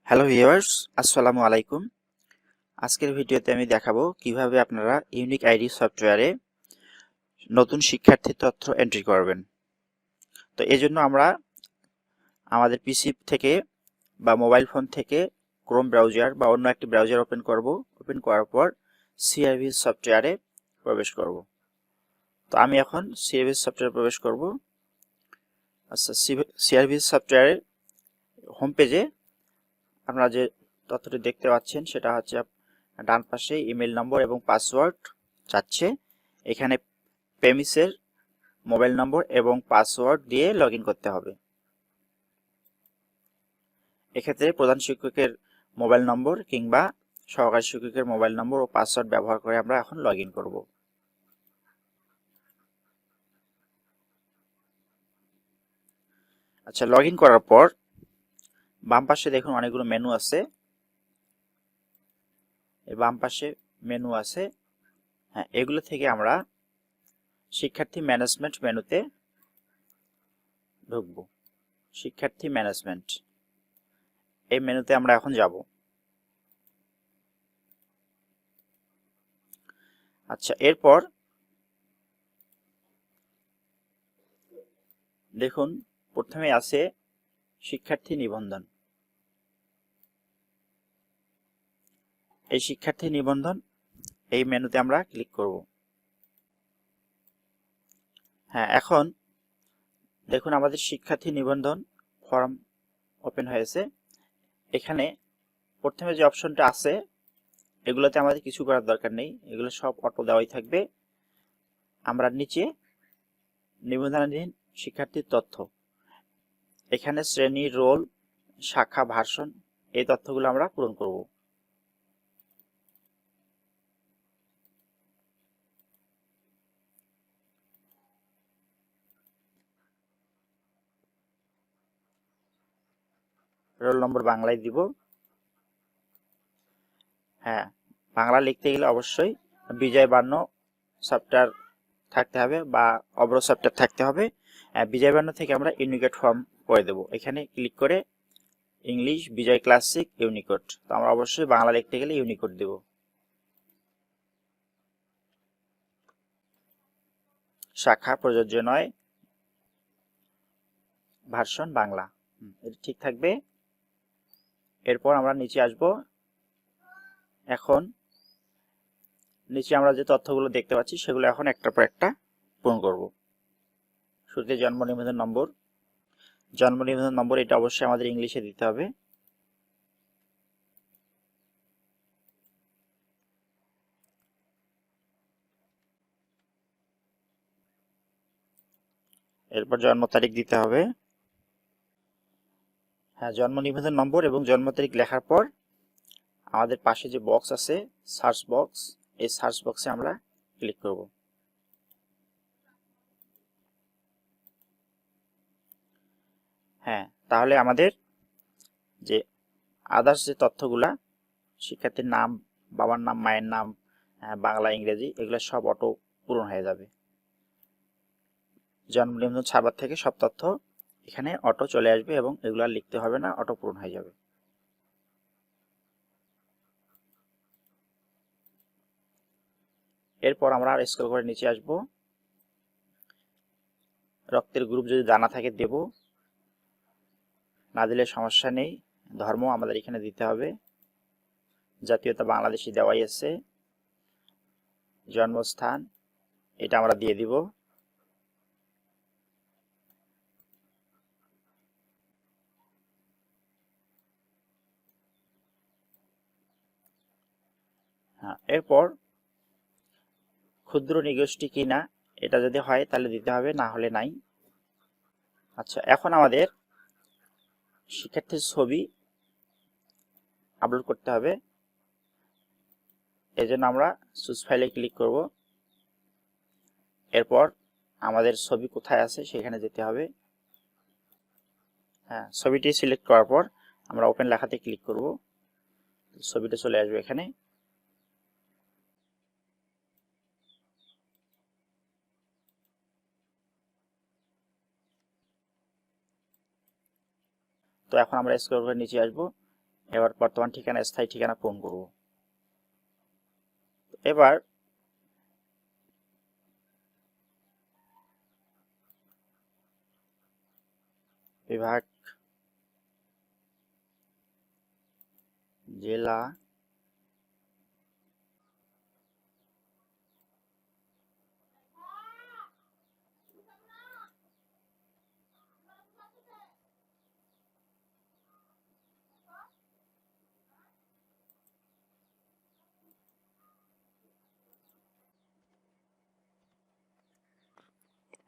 Hello viewers, আসসালামু আলাইকুম। আজকের ভিডিওতে আমি দেখাবো কিভাবে আপনারা ইউনিক আইডি সফটওয়্যারে নতুন শিক্ষার্থীর তথ্য এন্ট্রি করবেন। তো এজন্য আমরা আমাদের পিসি থেকে বা মোবাইল ফোন থেকে ক্রোম ব্রাউজার বা অন্য একটি ব্রাউজার ওপেন করব। ওপেন করার পর crvs সফটওয়্যারে প্রবেশ করব। তো আমি এখন crvs সফটওয়্যারে প্রবেশ করব। আচ্ছা, crvs সফটওয়্যারের হোম পেজে আপনারা যে তথ্যটি দেখতে পাচ্ছেন সেটা হচ্ছে ডান পাশে ইমেল নম্বর এবং পাসওয়ার্ড চাচ্ছে। এখানে প্রেমিসের মোবাইল নম্বর এবং পাসওয়ার্ড দিয়ে লগইন করতে হবে। এক্ষেত্রে প্রধান শিক্ষকের মোবাইল নম্বর কিংবা সহকারী শিক্ষকের মোবাইল নম্বর ও পাসওয়ার্ড ব্যবহার করে আমরা এখন লগইন করব। আচ্ছা, লগইন করার পর বাম পাশে দেখুন অনেকগুলো মেনু আছে। এই বাম পাশে মেনু আছে, হ্যাঁ, এগুলো থেকে আমরা শিক্ষার্থী ম্যানেজমেন্ট মেনুতে ঢুকবো। শিক্ষার্থী ম্যানেজমেন্ট এই মেনুতে আমরা এখন যাব। আচ্ছা, এরপর দেখুন প্রথমে আছে শিক্ষার্থী নিবন্ধন। এই শিক্ষার্থী নিবন্ধন এই মেনুতে আমরা ক্লিক করব। হ্যাঁ, এখন দেখুন আমাদের শিক্ষার্থী নিবন্ধন ফর্ম ওপেন হয়েছে। এখানে প্রথমে যে অপশনটা আছে এগুলোতে আমাদের কিছু করার দরকার নেই, এগুলো সব অটো দেওয়াই থাকবে। আমরা নিচে নিবন্ধনাধীন শিক্ষার্থীর তথ্য, এখানে শ্রেণী, রোল, শাখা, ভার্সন এই তথ্যগুলো আমরা পূরণ করব। রোল নম্বর বাংলায় দিব। হ্যাঁ, বাংলা লিখতে গেলে অবশ্যই বিজয় বান্ন সফটওয়্যার থাকতে হবে বা অব্র সফটওয়্যার থাকতে হবে। বিজয় বান্ন থেকে আমরা ইউনিকোড ফর্ম করে দেব। এখানে ক্লিক করে ইংলিশ, বিজয় ক্লাসিক, ইউনিকোড। তো আমরা অবশ্যই বাংলা লিখতে গেলে ইউনিকোড দেব। শাখা প্রযোজ্য নয়, ভার্সন বাংলা, এটা ঠিক থাকবে। এরপর আমরা নিচে আসব। এখন নিচে আমরা যে তথ্যগুলো দেখতে পাচ্ছি সেগুলো এখন একটার পর একটা পূরণ করব। শুরুতে জন্ম নিবন্ধন নম্বর। জন্ম নিবন্ধন নম্বর এটা অবশ্যই আমাদের ইংলিশে দিতে হবে। এরপর জন্ম তারিখ দিতে হবে। হ্যাঁ, জন্ম নিবন্ধন নম্বর এবং জন্ম তারিখ লেখার পর আমাদের পাশে যে বক্স আছে সার্চ বক্স, এই সার্চ বক্সে আমরা ক্লিক করব। হ্যাঁ, তাহলে আমাদের যে আদার্স যে তথ্যগুলা, শিক্ষার্থীর নাম, বাবার নাম, মায়ের নাম, বাংলা, ইংরেজি, এগুলো সব অটো পূরণ হয়ে যাবে। জন্ম নিবন্ধন সার্ভার থেকে সব তথ্য এখানে অটো চলে আসবে এবং এগুলো লিখতে হবে না, অটো পূরণ হয়ে যাবে। এরপর আমরা আর স্ক্রল করে নিচে আসব। রক্তের গ্রুপ যদি জানা থাকে দেব, না দিলে সমস্যা নেই। ধর্ম আমাদের এখানে দিতে হবে, জাতীয়তা বাংলাদেশি দেওয়াই আছে। জন্মস্থান এটা আমরা দিয়ে দিব। হ্যাঁ, এরপর ক্ষুদ্র নিগোষ্ঠী কিনা এটা যদি হয় তাহলে দিতে হবে, না হলে নাই। আচ্ছা, এখন আমাদের শিক্ষার্থীর ছবি আপলোড করতে হবে। এই জন্য আমরা চুজ ফাইলে ক্লিক করব। এরপর আমাদের ছবি কোথায় আছে সেখানে যেতে হবে। হ্যাঁ, ছবিটি সিলেক্ট করার পর আমরা ওপেন লেখাতে ক্লিক করব। ছবিটা চলে আসবে এখানে। তো এখন আমরা স্ক্রল করে নিচে আসব। এবার বর্তমান ঠিকানা স্থায়ী ঠিকানা পূরণ করব। এবার বিভাগ, জেলা,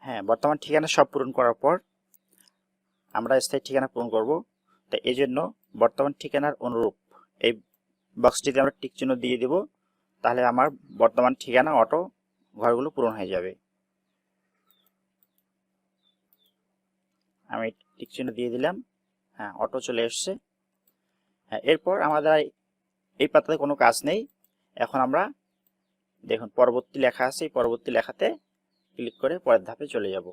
হ্যাঁ, বর্তমান ঠিকানা সব পূরণ করার পর আমরা স্থায়ী ঠিকানা পূরণ করব। তো এই জন্য বর্তমান ঠিকানার অনুরূপ এই বক্সটিতে আমরা টিক চিহ্ন দিয়ে দেব, তাহলে আমার বর্তমান ঠিকানা অটো ঘরগুলো পূরণ হয়ে যাবে। আমি টিক চিহ্ন দিয়ে দিলাম, হ্যাঁ অটো চলে এসছে। হ্যাঁ, এরপর আমাদের এই পাতাতে কোনো কাজ নেই। এখন আমরা দেখুন পরবর্তী লেখা আছে, এই পরবর্তী লেখাতে ক্লিক করে পরের ধাপে চলে যাব।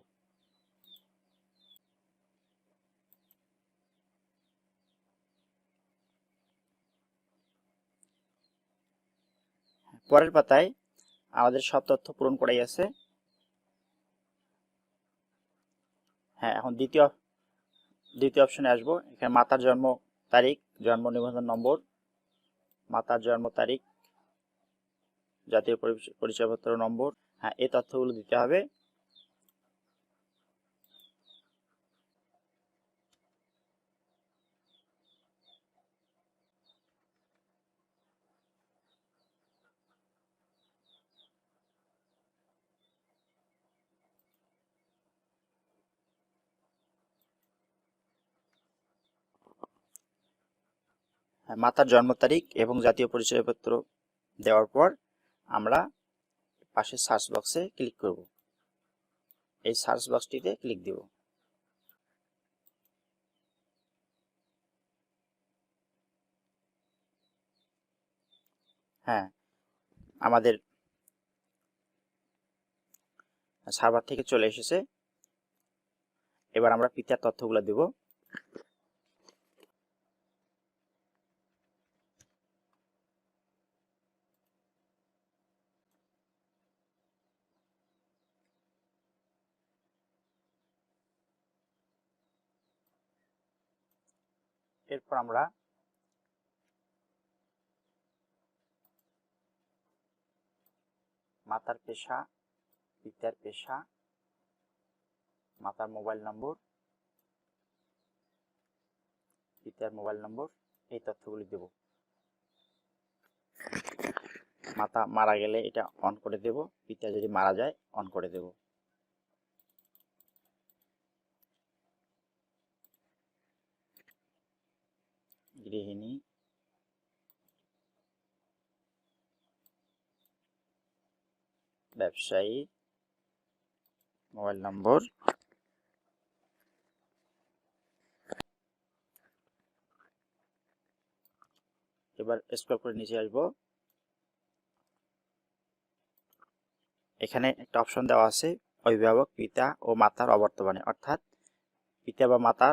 পরের পাতায় আমাদের সব তথ্য পূরণ করাই আছে। হ্যাঁ, এখন দ্বিতীয় অপশনে আসবো। এখানে মাতার জন্ম তারিখ, জন্ম নিবন্ধন নম্বর, মাতার জন্ম তারিখ, জাতীয় পরিচয়পত্র নম্বর, হ্যাঁ এই তথ্যগুলো দিতে হবে। হ্যাঁ, মাতার জন্ম তারিখ এবং জাতীয় পরিচয়পত্র দেওয়ার পর আমরা পাশে সার্চ বক্সে ক্লিক করব। এই সার্চ বক্সটিতে ক্লিক দিব। হ্যাঁ, আমাদের সার্ভার থেকে চলে এসেছে। এবার আমরা পিতার তথ্যগুলো দেব। এরপর আমরা মাতার পেশা, পিতার পেশা, মাতার মোবাইল নম্বর, পিতার মোবাইল নম্বর এই তথ্যগুলি দেব। মাতা মারা গেলে এটা অন করে দেব, পিতা যদি মারা যায় অন করে দেব। গৃহিণী, ব্যবসায়ী, মোবাইল নম্বর, এবার স্ক্রল করে নিচে আসবো। এখানে একটা অপশন দেওয়া আছে অভিভাবক পিতা ও মাতার অবর্তমানে, অর্থাৎ পিতা বা মাতা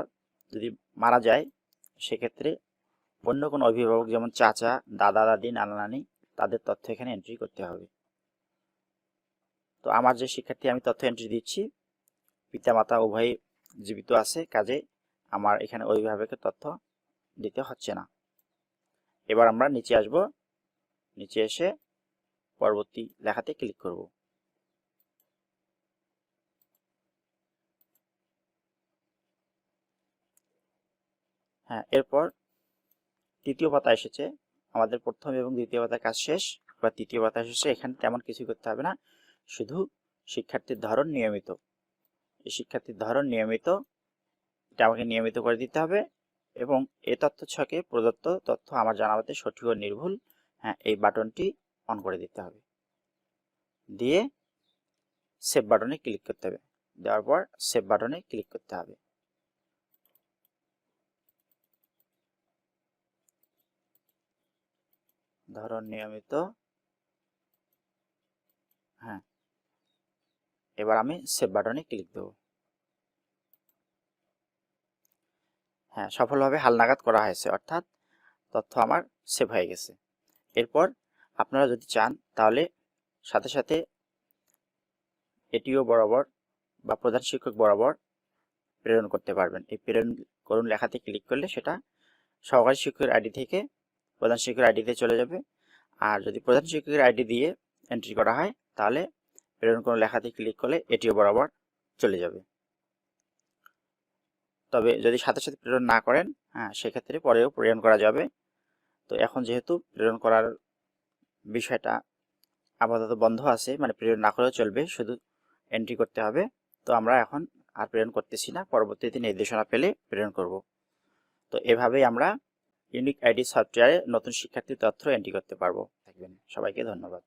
যদি মারা যায় সেক্ষেত্রে অন্য কোনো অভিভাবক যেমন চাচা, দাদা দাদি, নানা নানি তাদের তথ্য এখানে এন্ট্রি করতে হবে। তো আমার যে শিক্ষার্থী আমি তথ্য এন্ট্রি দিচ্ছি, পিতা মাতা উভয়ই জীবিত আছে, কাজে আমার এখানে অভিভাবকের তথ্য দিতে হচ্ছে না। এবার আমরা নিচে আসব, নিচে এসে পরবর্তী লেখাতে ক্লিক করব। হ্যাঁ, এরপর তৃতীয় পাতা এসেছে। আমাদের প্রথম এবং দ্বিতীয় পাতার কাজ শেষ, বা তৃতীয় পাতা এসেছে। এখানে তেমন কিছু করতে হবে না, শুধু শিক্ষার্থীর ধরন নিয়মিত, এই শিক্ষার্থীর ধরন নিয়মিত এটা আমাকে নিয়মিত করে দিতে হবে, এবং এই তথ্য ছকে প্রদত্ত তথ্য আমার জানাতে সঠিক ও নির্ভুল, হ্যাঁ এই বাটনটি অন করে দিতে হবে। দিয়ে সেভ বাটনে ক্লিক করতে হবে, দেওয়ার পর সেভ বাটনে ক্লিক করতে হবে। ধরন নিয়মিত, হ্যাঁ এবার আমি সেভ বাটনে ক্লিক দেব। হ্যাঁ, সফলভাবে হালনাগাদ করা হয়েছে, অর্থাৎ তথ্য আমার সেভ হয়ে গেছে। এরপর আপনারা যদি চান তাহলে সাথে সাথে এটিও বরাবর বা প্রধান শিক্ষক বরাবর প্রেরণ করতে পারবেন। এই প্রেরণ করুন লেখাতে ক্লিক করলে সেটা সহকারী শিক্ষকের আইডি থেকে প্রধান শিক্ষকের আইডিতে চলে যাবে। আর যদি প্রধান শিক্ষকের আইডি দিয়ে এন্ট্রি করা হয় তাহলে প্রেরণ করুন লেখাতে ক্লিক করলে এটিও বরাবর চলে যাবে। তবে যদি সাথে সাথে প্রেরণ না করেন, সেক্ষেত্রে পরেও প্রেরণ করা যাবে। তো এখন যেহেতু প্রেরণ করার বিষয়টা আপাতত বন্ধ আছে, মানে প্রেরণ না করেও চলবে, শুধু এন্ট্রি করতে হবে। তো আমরা এখন আর প্রেরণ করতেছি না, পরবর্তীতে নির্দেশনা পেলে প্রেরণ করব। তো এভাবেই আমরা ইউনিক আইডি সফটওয়্যারে নতুন শিক্ষার্থীর তথ্য এন্ট্রি করতে পারবো। থাকবেন, সবাইকে ধন্যবাদ।